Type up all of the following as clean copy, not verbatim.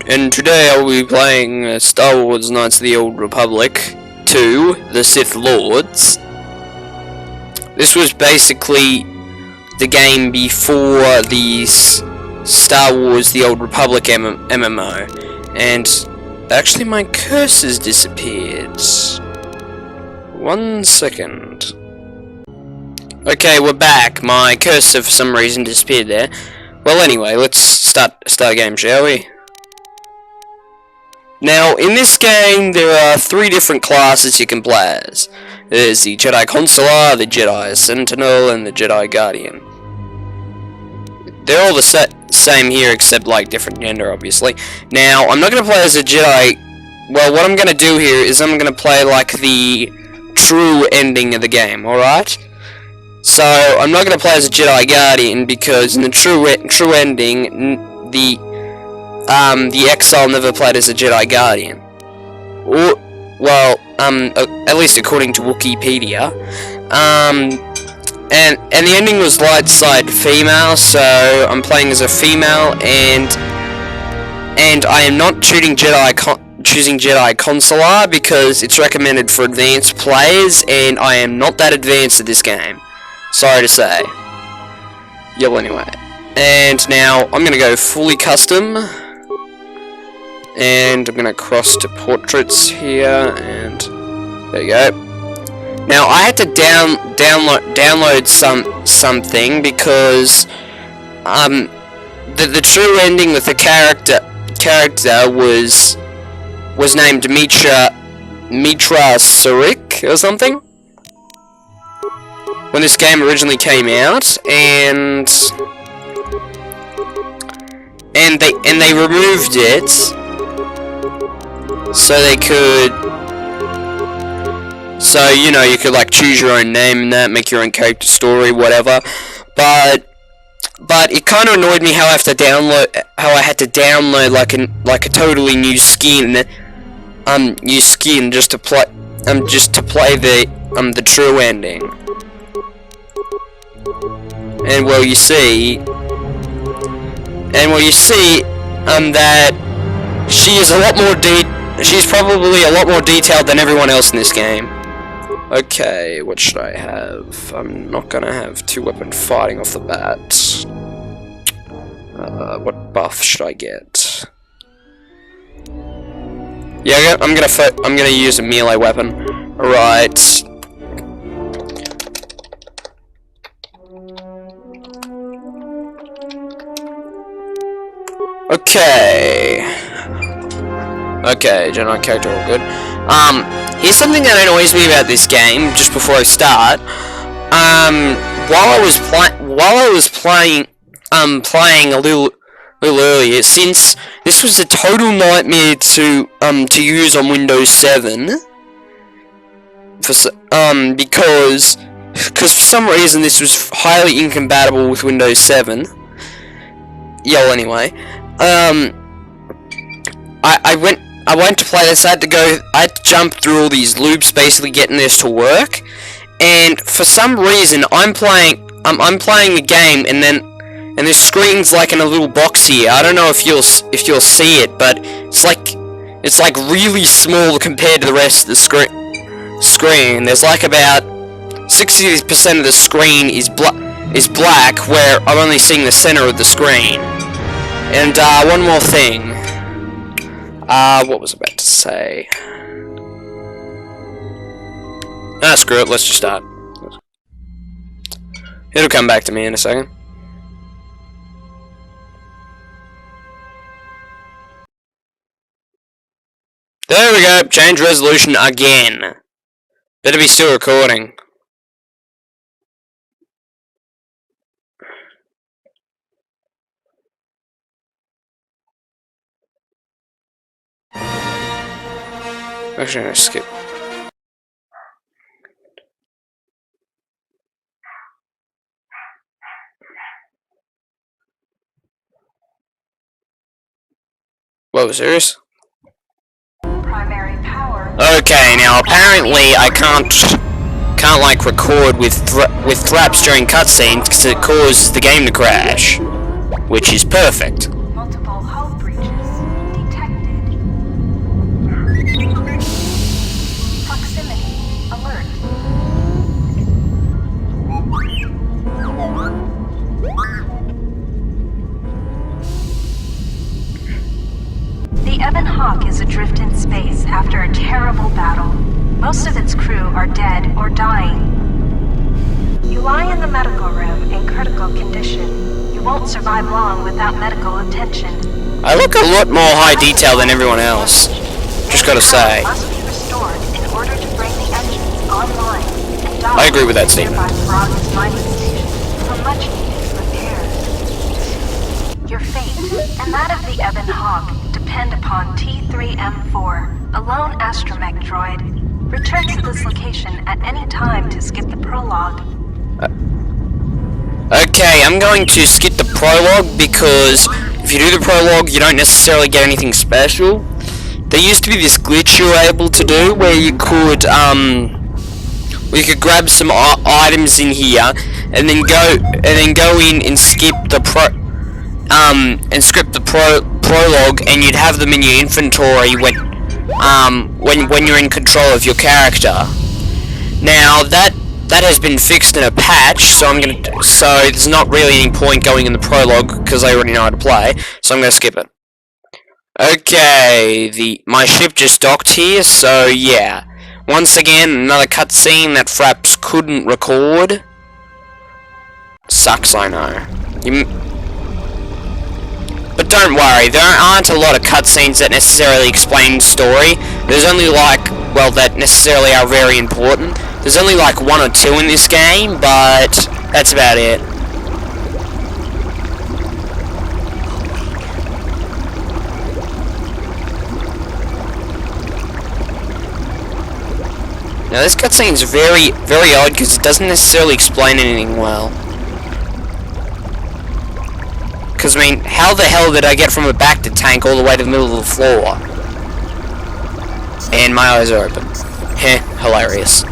and today I will be playing Star Wars Knights of the Old Republic 2, The Sith Lords. This was basically the game before the Star Wars The Old Republic MMO, and actually my cursor's disappeared. 1 second. Okay, we're back. My cursor for some reason disappeared there. Well, anyway, let's start a game, shall we? Now, in this game, there are 3 different classes you can play as. There's the Jedi Consular, the Jedi Sentinel, and the Jedi Guardian. They're all the same here, except, like, different gender, obviously. Now, I'm not going to play as a Jedi. Well, what I'm going to do here is I'm going to play, like, the true ending of the game, alright? So, I'm not going to play as a Jedi Guardian, because in the true ending, the Exile never played as a Jedi Guardian. Or, well, at least according to Wikipedia. And the ending was light side female, so I'm playing as a female, and I am not choosing Jedi Consular because it's recommended for advanced players, and I am not that advanced at this game. Sorry to say. Yeah, well, anyway. And now, I'm gonna go fully custom. And I'm gonna cross to portraits here, and there you go. Now, I had to download something because, the true ending with the character was named Mitra Surik, or something, when this game originally came out, and they removed it so they could, so you know, you could like choose your own name and that, make your own character story, whatever. But it kind of annoyed me how I had to download like a totally new skin, just to play the true ending. And well, you see that she's probably a lot more detailed than everyone else in this game. Okay, what should I have? I'm not gonna have 2-weapon fighting off the bat. What buff should I get? Yeah, I'm gonna use a melee weapon. Alright. Okay, general character, all good. Here's something that annoys me about this game, just before I start. While I was playing a little earlier, since this was a total nightmare to use on Windows 7, because for some reason this was highly incompatible with Windows 7. Yeah, well, anyway, I went to play this. I had to jump through all these loops, basically getting this to work. And for some reason, I'm playing the game, and this screen's like in a little box here. I don't know if you'll see it, but it's like really small compared to the rest of the screen. There's like about 60% of the screen is black, where I'm only seeing the center of the screen. And one more thing. What was I about to say? Screw it, let's just start. It'll come back to me in a second. There we go, change resolution again. Better be still recording. Actually, I'm gonna skip. Whoa, serious? Primary power. Okay, now apparently I can't like record with fraps during cutscenes because it causes the game to crash, which is perfect. Multiple hull breaches detected. Ebon Hawk is adrift in space after a terrible battle. Most of its crew are dead or dying. You lie in the medical room in critical condition. You won't survive long without medical attention. I look a lot more high detail than everyone else. Just gotta say. Must be restored in order to bring the engines online and dock I agree with that statement. nearby Frog's mining station for much needed repairs. Your fate and that of the Ebon Hawk depend upon T3M4, a lone astromech droid. Return to this location at any time to skip the prologue. Okay, I'm going to skip the prologue because if you do the prologue, you don't necessarily get anything special. There used to be this glitch you were able to do where you could grab some items in here and then go in and skip the prologue, and you'd have them in your inventory when you're in control of your character. Now that has been fixed in a patch, so there's not really any point going in the prologue because I already know how to play, so I'm gonna skip it. Okay, my ship just docked here, so yeah. Once again, another cutscene that Fraps couldn't record. Sucks, I know. But don't worry, there aren't a lot of cutscenes that necessarily explain story. There's only that necessarily are very important. There's only like 1 or 2 in this game, but that's about it. Now this cutscene's very, very odd because it doesn't necessarily explain anything well. Because, I mean, how the hell did I get from a back to tank all the way to the middle of the floor? And my eyes are open. Heh, hilarious.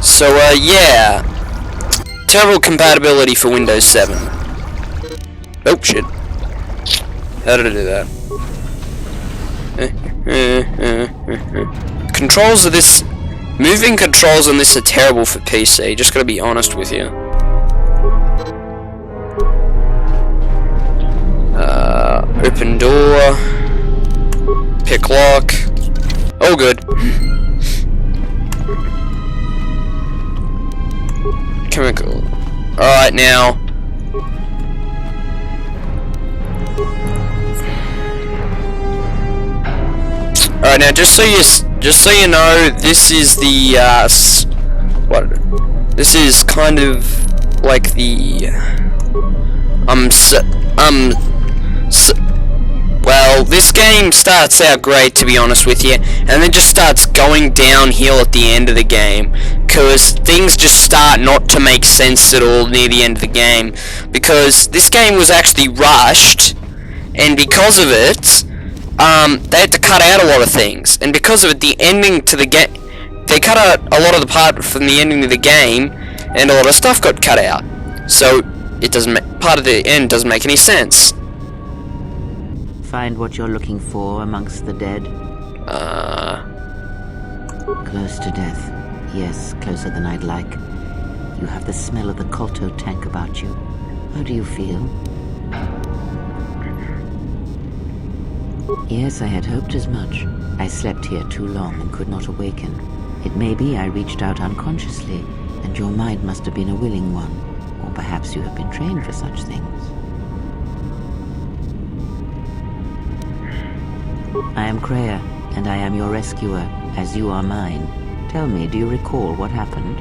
So, yeah. Terrible compatibility for Windows 7. Oh, shit. How did I do that? Controls of this... Moving controls on this are terrible for PC, just gotta be honest with you. Open door. Pick lock. Oh, good. Chemical. Alright, now. Alright, now just so you know, this is the this is kind of like the well, this game starts out great, to be honest with you, and then just starts going downhill at the end of the game, because things just start not to make sense at all near the end of the game, because this game was actually rushed, and because of it, they had to cut out a lot of things, and because of it, the ending to the game, they cut out a lot of the part from the ending of the game, and a lot of stuff got cut out, so it doesn't, part of the end doesn't make any sense. Find what you're looking for amongst the dead? Close to death. Yes, closer than I'd like. You have the smell of the Kolto tank about you. How do you feel? Yes, I had hoped as much. I slept here too long and could not awaken. It may be I reached out unconsciously, and your mind must have been a willing one. Or perhaps you have been trained for such things. I am Kreia, and I am your rescuer, as you are mine. Tell me, do you recall what happened?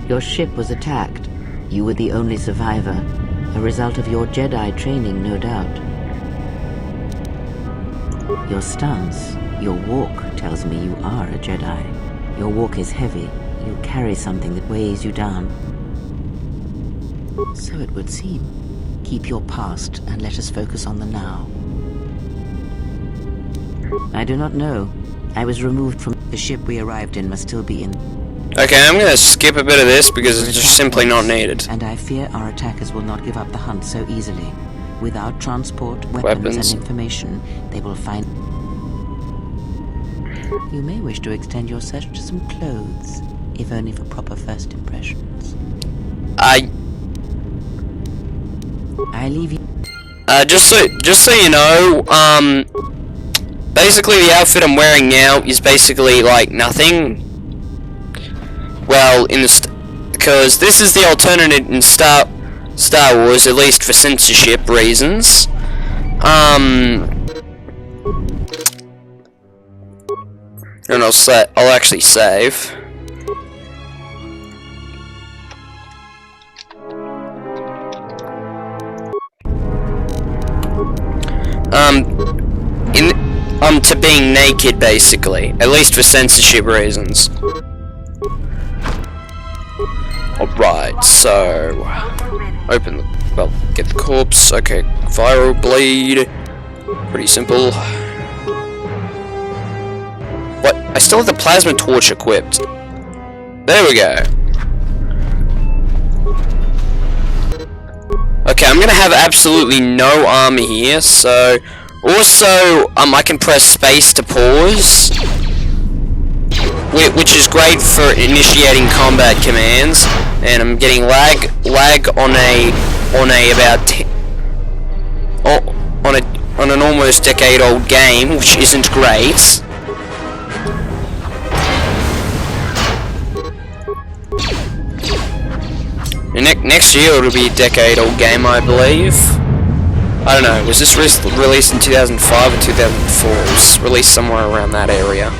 Your ship was attacked. You were the only survivor, a result of your Jedi training, no doubt. Your stance, your walk, tells me you are a Jedi. Your walk is heavy. You carry something that weighs you down. So it would seem. Keep your past and let us focus on the now. I do not know. I was removed from the ship we arrived in must still be in. Okay, I'm gonna skip a bit of this because it's just simply not needed. And I fear our attackers will not give up the hunt so easily. Without transport, weapons, Weapons. and information, they will find... You may wish to extend your search to some clothes, if only for proper first impressions. I leave you... just so you know, basically the outfit I'm wearing now is basically like nothing. Well, because this is the alternative in Star Wars, at least for censorship reasons. And I'll actually save. To being naked, basically, at least for censorship reasons. Alright, so open the, well, get the corpse. Okay, viral bleed. Pretty simple. What? I still have the plasma torch equipped. There we go. Okay, I'm gonna have absolutely no armor here, so also I can press space to pause, which is great for initiating combat commands, and I'm getting lag on an almost decade-old game, which isn't great. Next year it'll be a decade-old game, I believe. I don't know, was this released in 2005 or 2004? It was released somewhere around that area.